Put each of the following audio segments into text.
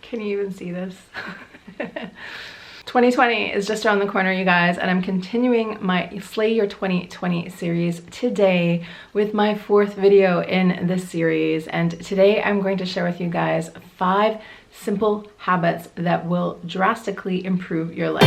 Can you even see this? 2020 is just around the corner, you guys, and I'm continuing my Slay Your 2020 series today with my 4th video in this series. And today I'm going to share with you guys 5 simple habits that will drastically improve your life.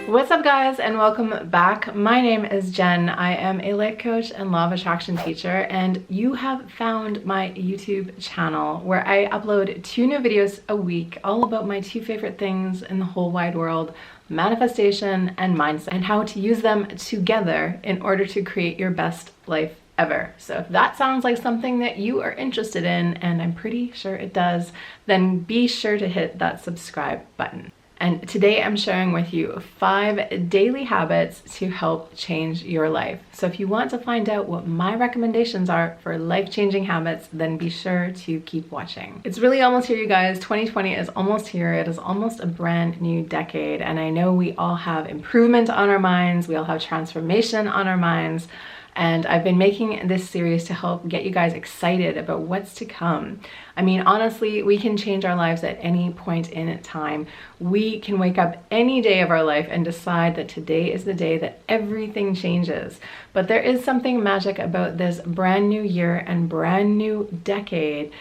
What's up, guys, and welcome back. My name is Jen. I am a life coach and law of attraction teacher, and you have found my YouTube channel where I upload 2 new videos a week all about my 2 favorite things in the whole wide world: manifestation and mindset, and how to use them together in order to create your best life ever. So if that sounds like something that you are interested in, and I'm pretty sure it does, then be sure to hit that subscribe button. And today I'm sharing with you 5 daily habits to help change your life. So if you want to find out what my recommendations are for life-changing habits, then be sure to keep watching. It's really almost here, you guys. 2020 is almost here. It is almost a brand new decade. And I know we all have improvement on our minds. We all have transformation on our minds. And I've been making this series to help get you guys excited about what's to come. I mean, honestly, we can change our lives at any point in time. We can wake up any day of our life and decide that today is the day that everything changes. But there is something magic about this brand new year and brand new decade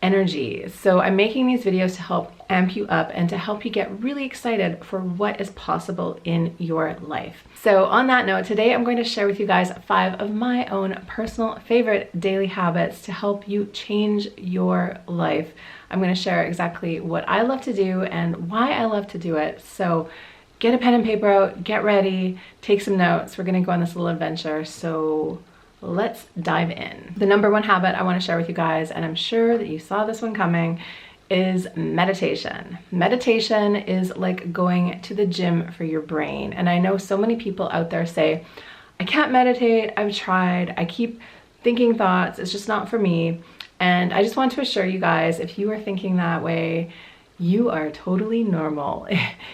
energy. So I'm making these videos to help amp you up and to help you get really excited for what is possible in your life. So on that note, today I'm going to share with you guys 5 of my own personal favorite daily habits to help you change your life. I'm going to share exactly what I love to do and why I love to do it. So get a pen and paper out, get ready, take some notes. We're going to go on this little adventure. So let's dive in. The number 1 habit I want to share with you guys, and I'm sure that you saw this one coming, is meditation. Meditation is like going to the gym for your brain. And I know so many people out there say, I can't meditate, I've tried, I keep thinking thoughts, it's just not for me. And I just want to assure you guys, if you are thinking that way, you are totally normal.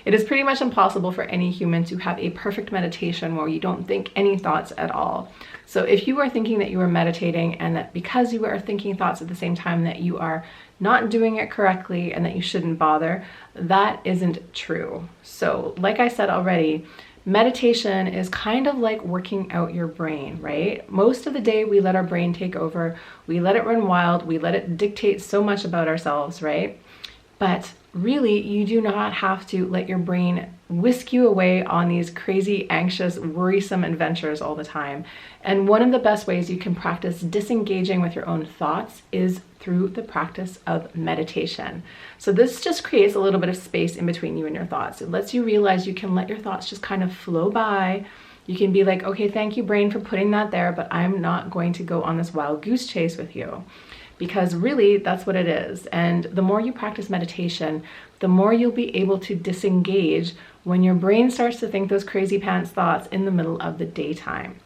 It is pretty much impossible for any human to have a perfect meditation where you don't think any thoughts at all. So if you are thinking that you are meditating and that because you are thinking thoughts at the same time that you are not doing it correctly and that you shouldn't bother, that isn't true. So like I said already, meditation is kind of like working out your brain, right? Most of the day we let our brain take over, we let it run wild, we let it dictate so much about ourselves, right? But really, you do not have to let your brain whisk you away on these crazy, anxious, worrisome adventures all the time. And one of the best ways you can practice disengaging with your own thoughts is through the practice of meditation. So this just creates a little bit of space in between you and your thoughts. It lets you realize you can let your thoughts just kind of flow by. You can be like, okay, thank you, brain, for putting that there, but I'm not going to go on this wild goose chase with you. Because really, that's what it is. And the more you practice meditation, the more you'll be able to disengage when your brain starts to think those crazy pants thoughts in the middle of the daytime.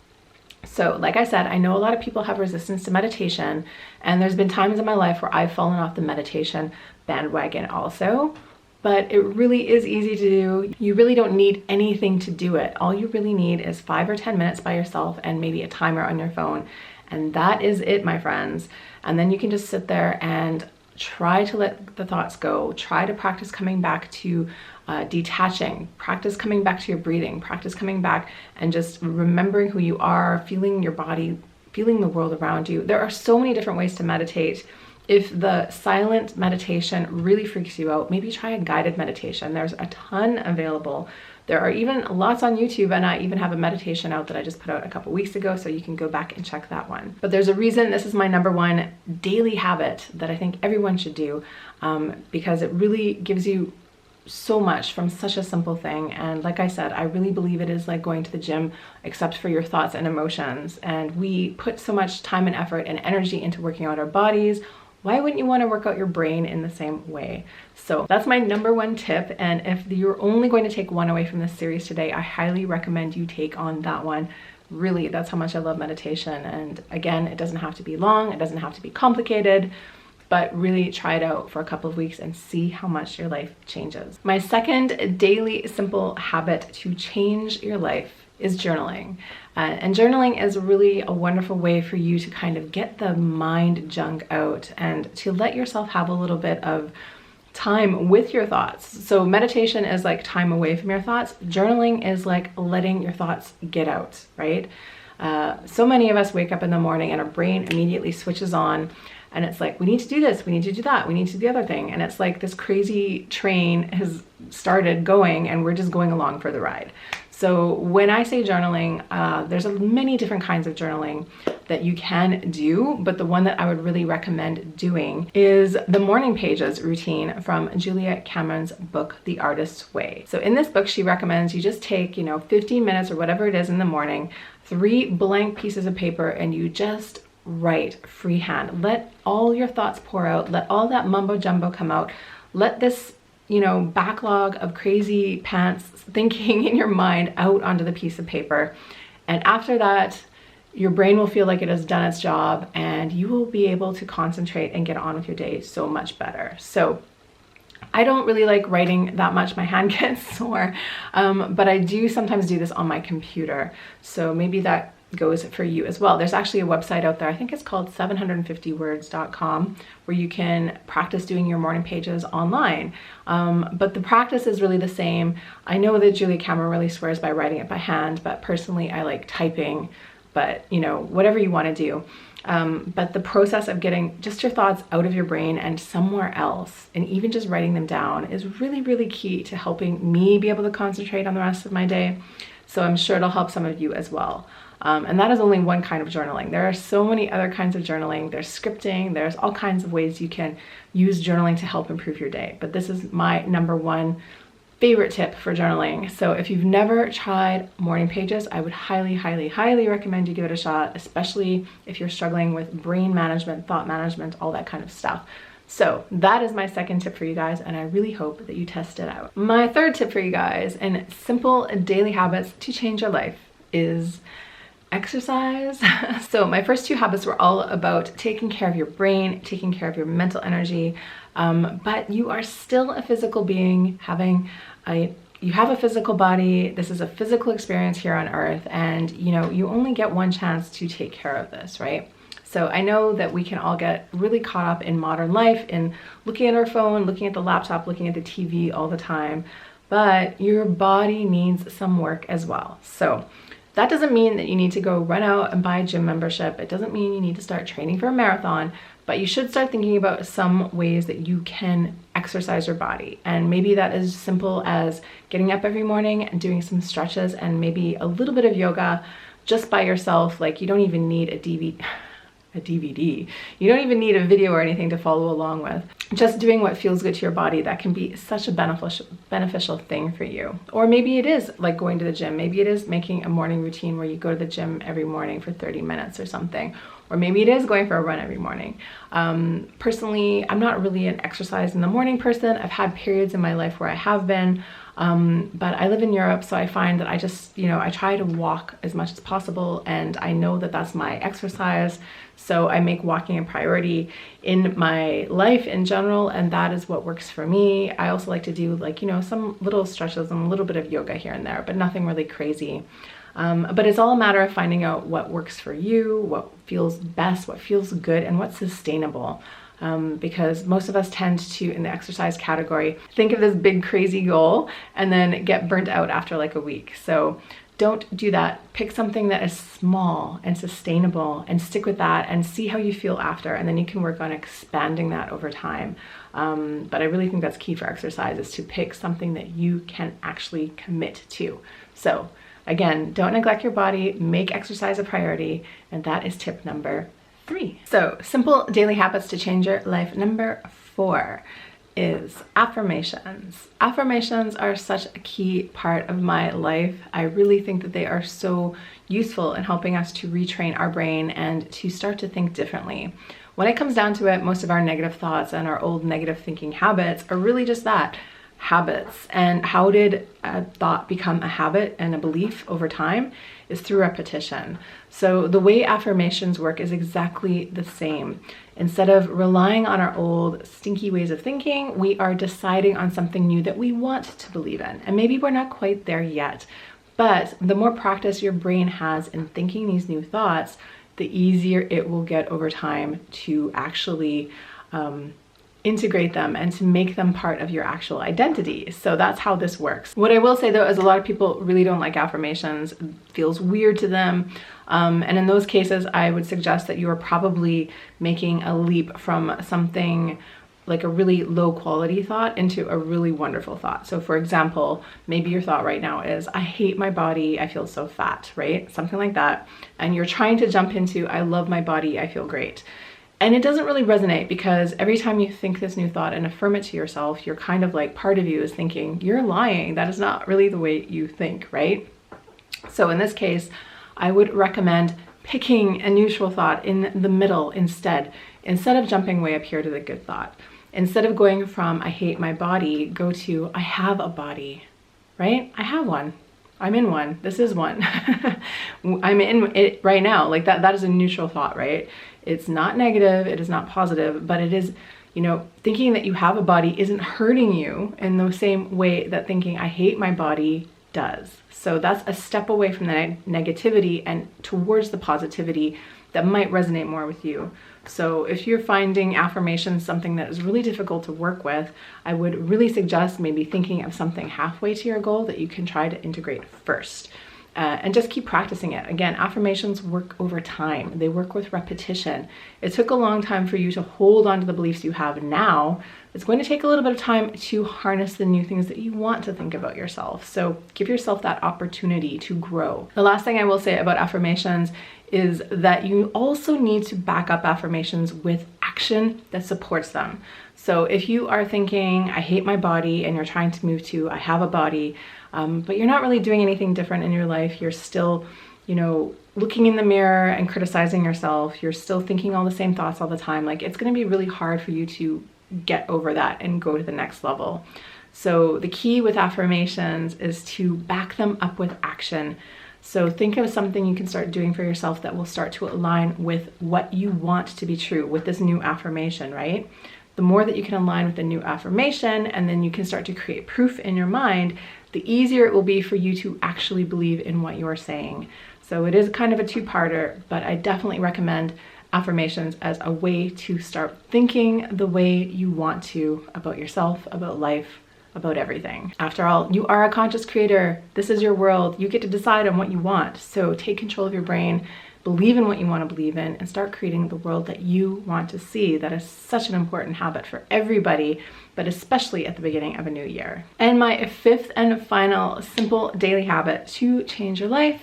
So like I said, I know a lot of people have resistance to meditation, and there's been times in my life where I've fallen off the meditation bandwagon also, but it really is easy to do. You really don't need anything to do it. All you really need is 5 or 10 minutes by yourself and maybe a timer on your phone. And that is it, my friends. And then you can just sit there and try to let the thoughts go. Try to practice coming back to detaching. Practice coming back to your breathing. Practice coming back and just remembering who you are, feeling your body, feeling the world around you. There are so many different ways to meditate. If the silent meditation really freaks you out, maybe try a guided meditation. There's a ton available. There are even lots on YouTube, and I even have a meditation out that I just put out a couple weeks ago, so you can go back and check that one. But there's a reason this is my number 1 daily habit that I think everyone should do, because it really gives you so much from such a simple thing. And like I said, I really believe it is like going to the gym, except for your thoughts and emotions. And we put so much time and effort and energy into working out our bodies. Why wouldn't you want to work out your brain in the same way? So that's my number 1 tip. And if you're only going to take one away from this series today, I highly recommend you take on that one. Really, that's how much I love meditation. And again, it doesn't have to be long. It doesn't have to be complicated. but really try it out for a couple of weeks and see how much your life changes. My second daily simple habit to change your life is journaling. And journaling is really a wonderful way for you to kind of get the mind junk out and to let yourself have a little bit of time with your thoughts. So meditation is like time away from your thoughts. Journaling is like letting your thoughts get out, right? So many of us wake up in the morning and our brain immediately switches on, and it's like, we need to do this, we need to do that, we need to do the other thing. And it's like this crazy train has started going and we're just going along for the ride. So when I say journaling, there's many different kinds of journaling that you can do, but the one that I would really recommend doing is the morning pages routine from Julia Cameron's book, The Artist's Way. So in this book, she recommends you just take, 15 minutes or whatever it is in the morning, 3 blank pieces of paper, and you just write freehand. Let all your thoughts pour out, let all that mumbo jumbo come out, let this backlog of crazy pants thinking in your mind out onto the piece of paper. And after that, your brain will feel like it has done its job and you will be able to concentrate and get on with your day so much better. So I don't really like writing that much. My hand gets sore, but I do sometimes do this on my computer. So maybe that goes for you as well. There's actually a website out there, I think it's called 750words.com, where you can practice doing your morning pages online. But the practice is really the same. I know that Julia Cameron really swears by writing it by hand, but personally I like typing, but whatever you want to do. But the process of getting just your thoughts out of your brain and somewhere else, and even just writing them down, is really, really key to helping me be able to concentrate on the rest of my day. So I'm sure it'll help some of you as well. And that is only one kind of journaling. There are so many other kinds of journaling. There's scripting, there's all kinds of ways you can use journaling to help improve your day. But this is my number one favorite tip for journaling. So if you've never tried morning pages, I would highly, highly, highly recommend you give it a shot, especially if you're struggling with brain management, thought management, all that kind of stuff. So that is my second tip for you guys, and I really hope that you test it out. My third tip for you guys, and simple daily habits to change your life, is exercise. So my first 2 habits were all about taking care of your brain, taking care of your mental energy, but you are still a physical being, you have a physical body. This is a physical experience here on earth, and you only get one chance to take care of this, right? So I know that we can all get really caught up in modern life, in looking at our phone, looking at the laptop, looking at the TV all the time, but your body needs some work as well. So that doesn't mean that you need to go run out and buy a gym membership. It doesn't mean you need to start training for a marathon, but you should start thinking about some ways that you can exercise your body. And maybe that is simple as getting up every morning and doing some stretches and maybe a little bit of yoga just by yourself. Like, you don't even need a DVD. You don't even need a video or anything to follow along with. Just doing what feels good to your body, that can be such a beneficial thing for you. Or maybe it is like going to the gym. Maybe it is making a morning routine where you go to the gym every morning for 30 minutes or something. Or maybe it is going for a run every morning. Personally, I'm not really an exercise in the morning person. I've had periods in my life where I have been, but I live in Europe, so I find that I just, I try to walk as much as possible, and I know that that's my exercise. So I make walking a priority in my life in general, and that is what works for me. I also like to do some little stretches and a little bit of yoga here and there, but nothing really crazy. But it's all a matter of finding out what works for you, what feels best, what feels good, and what's sustainable. Because most of us tend to, in the exercise category, think of this big crazy goal and then get burnt out after like a week. So don't do that. Pick something that is small and sustainable and stick with that and see how you feel after, and then you can work on expanding that over time. But I really think that's key for exercise, is to pick something that you can actually commit to. So again, don't neglect your body, make exercise a priority, and that is tip number 3. So simple daily habits to change your life. Number 4 is affirmations. Affirmations are such a key part of my life. I really think that they are so useful in helping us to retrain our brain and to start to think differently. When it comes down to it, most of our negative thoughts and our old negative thinking habits are really just that, habits. And how did a thought become a habit and a belief over time? Is through repetition. So the way affirmations work is exactly the same. Instead of relying on our old stinky ways of thinking, we are deciding on something new that we want to believe in. And maybe we're not quite there yet, But the more practice your brain has in thinking these new thoughts, the easier it will get over time to actually integrate them and to make them part of your actual identity. So that's how this works. What I will say though is a lot of people really don't like affirmations. It feels weird to them. And in those cases, I would suggest that you are probably making a leap from something like a really low quality thought into a really wonderful thought. So for example, maybe your thought right now is, I hate my body, I feel so fat, right? Something like that. And you're trying to jump into, I love my body, I feel great. And it doesn't really resonate, because every time you think this new thought and affirm it to yourself, you're kind of like, part of you is thinking, you're lying. That is not really the way you think, right? So in this case, I would recommend picking a neutral thought in the middle instead of jumping way up here to the good thought. Instead of going from, I hate my body, go to, I have a body, right? I have one. I'm in one. This is one. I'm in it right now. Like that is a neutral thought, right? It's not negative, it is not positive, but it is, you know, thinking that you have a body isn't hurting you in the same way that thinking I hate my body does. So that's a step away from the negativity and towards the positivity that might resonate more with you. So if you're finding affirmations something that is really difficult to work with, I would really suggest maybe thinking of something halfway to your goal that you can try to integrate first. And just keep practicing it. Again, affirmations work over time. They work with repetition. It took a long time for you to hold on to the beliefs you have now. It's going to take a little bit of time to harness the new things that you want to think about yourself. So give yourself that opportunity to grow. The last thing I will say about affirmations is that you also need to back up affirmations with action that supports them. So if you are thinking, I hate my body, and you're trying to move to, I have a body, but you're not really doing anything different in your life, you're still, you know, looking in the mirror and criticizing yourself, you're still thinking all the same thoughts all the time, like it's going to be really hard for you to get over that and go to the next level. So the key with affirmations is to back them up with action. So think of something you can start doing for yourself that will start to align with what you want to be true with this new affirmation, right? The more that you can align with the new affirmation, and then you can start to create proof in your mind, the easier it will be for you to actually believe in what you're saying. So it is kind of a two-parter, but I definitely recommend affirmations as a way to start thinking the way you want to about yourself, about life, about everything. After all, you are a conscious creator. This is your world. You get to decide on what you want. So take control of your brain, believe in what you want to believe in, and start creating the world that you want to see. That is such an important habit for everybody, but especially at the beginning of a new year. And my fifth and final simple daily habit to change your life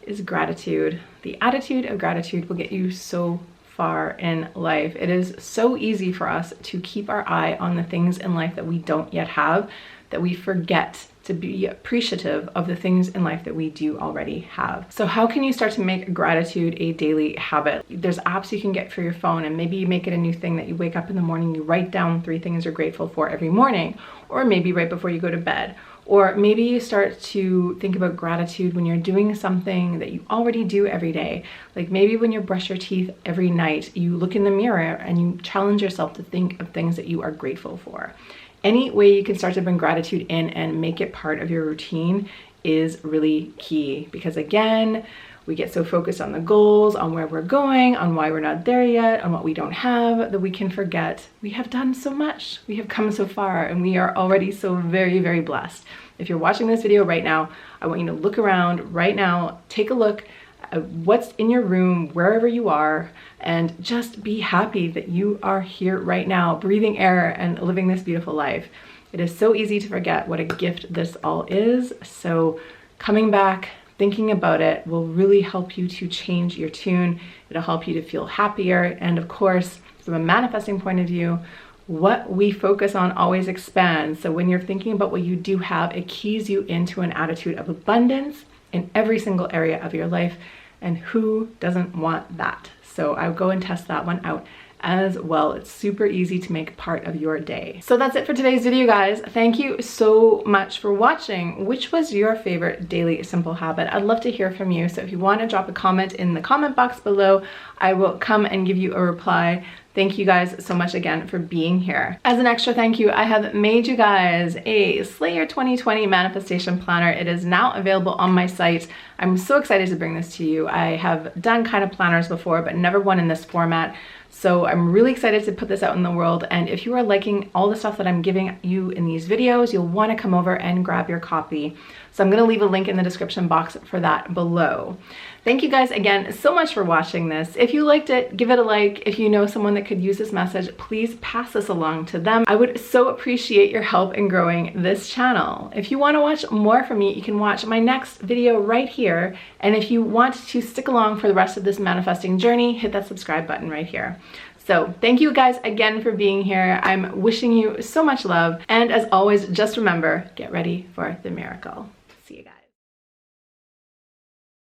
is gratitude. The attitude of gratitude will get you so far in life. It is so easy for us to keep our eye on the things in life that we don't yet have, that we forget to be appreciative of the things in life that we do already have. So how can you start to make gratitude a daily habit? There's apps you can get for your phone, and maybe you make it a new thing that you wake up in the morning, you write down 3 things you're grateful for every morning, or maybe right before you go to bed. Or maybe you start to think about gratitude when you're doing something that you already do every day. Like maybe when you brush your teeth every night, you look in the mirror and you challenge yourself to think of things that you are grateful for. Any way you can start to bring gratitude in and make it part of your routine is really key, because again, we get so focused on the goals, on where we're going, on why we're not there yet, on what we don't have, that we can forget we have done so much. We have come so far, and we are already so very, very blessed. If you're watching this video right now, I want you to look around right now, take a look at what's in your room, wherever you are, and just be happy that you are here right now, breathing air and living this beautiful life. It is so easy to forget what a gift this all is. So coming back, thinking about it will really help you to change your tune. It'll help you to feel happier. And of course, from a manifesting point of view, what we focus on always expands. So when you're thinking about what you do have, it keys you into an attitude of abundance in every single area of your life. And who doesn't want that? So I would go and test that one out as well. It's super easy to make part of your day. So that's it for today's video, guys. Thank you so much for watching. Which was your favorite daily simple habit? I'd love to hear from you. So if you want to drop a comment in the comment box below, I will come and give you a reply. Thank you guys so much again for being here. As an extra thank you, I have made you guys a Slayer 2020 manifestation planner. It is now available on my site. I'm so excited to bring this to you. I have done kind of planners before, but never one in this format. So I'm really excited to put this out in the world. And if you are liking all the stuff that I'm giving you in these videos, you'll want to come over and grab your copy. So I'm going to leave a link in the description box for that below. Thank you guys again so much for watching this. If you liked it, give it a like. If you know someone that could use this message, please pass this along to them. I would so appreciate your help in growing this channel. If you want to watch more from me, you can watch my next video right here. And if you want to stick along for the rest of this manifesting journey, hit that subscribe button right here. So thank you guys again for being here. I'm wishing you so much love. And as always, just remember, get ready for the miracle. See you guys.